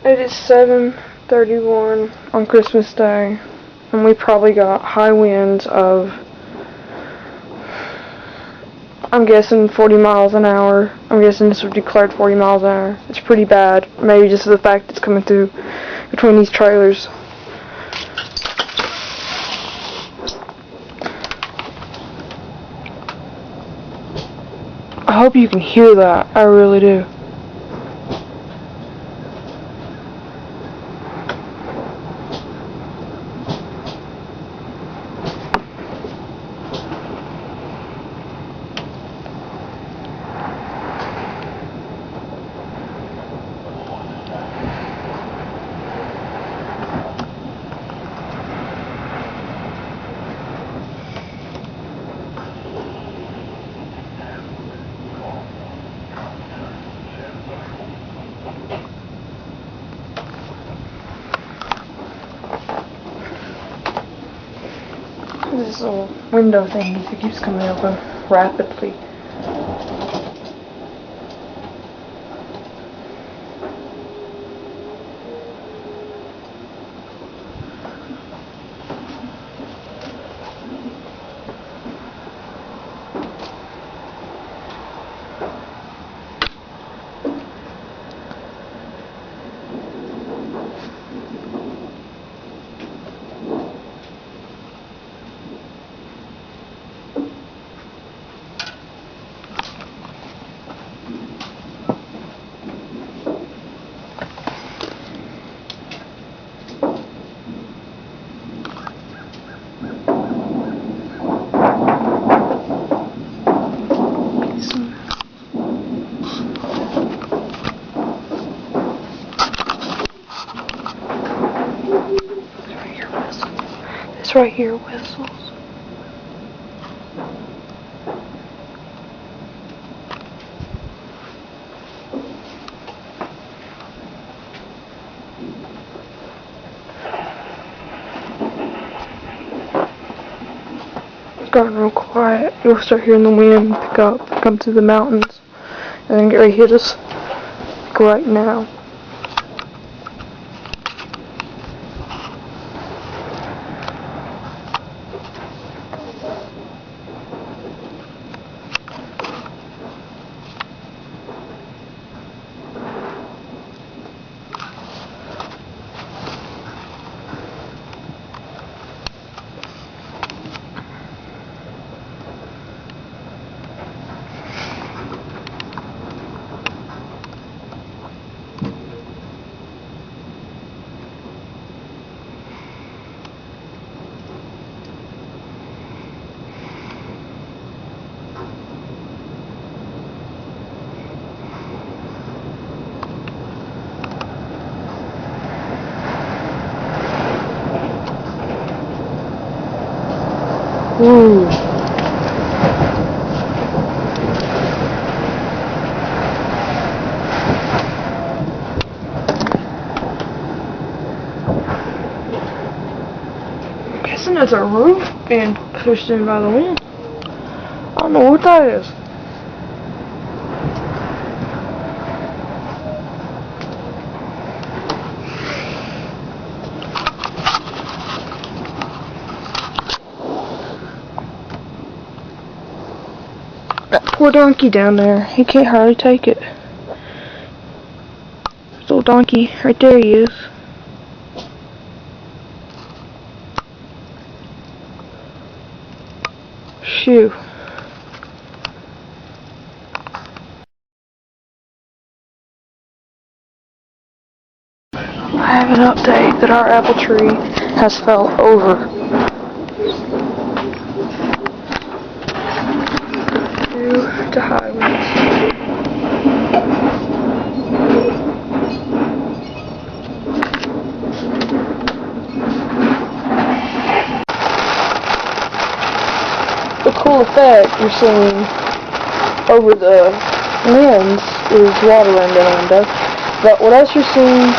It is 7:31 on Christmas Day, and we probably got high winds of, I'm guessing 40 miles an hour. I'm guessing this was declared 40 miles an hour. It's pretty bad. Maybe just the fact it's coming through between these trailers. I hope you can hear that. I really do. This little window thing, it keeps coming open rapidly. This right here whistles. It's gotten real quiet. You'll start hearing the wind pick up, come through the mountains, and then get ready to hit us like right now. Ooh. I'm guessing that's a roof being pushed in by the wind. I don't know what that is. That poor donkey down there, he can't hardly take it. This little donkey, right there he is. Shoo. I have an update that our apple tree has fell over. Due to high winds. The cool effect you're seeing over the lens is water running down the window. But what else you're seeing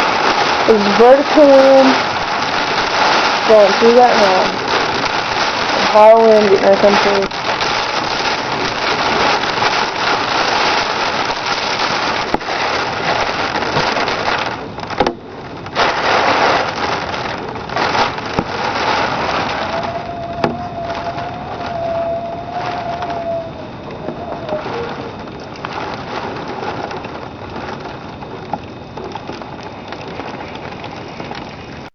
is vertical wind going through that mountain. And high wind getting ready to come through.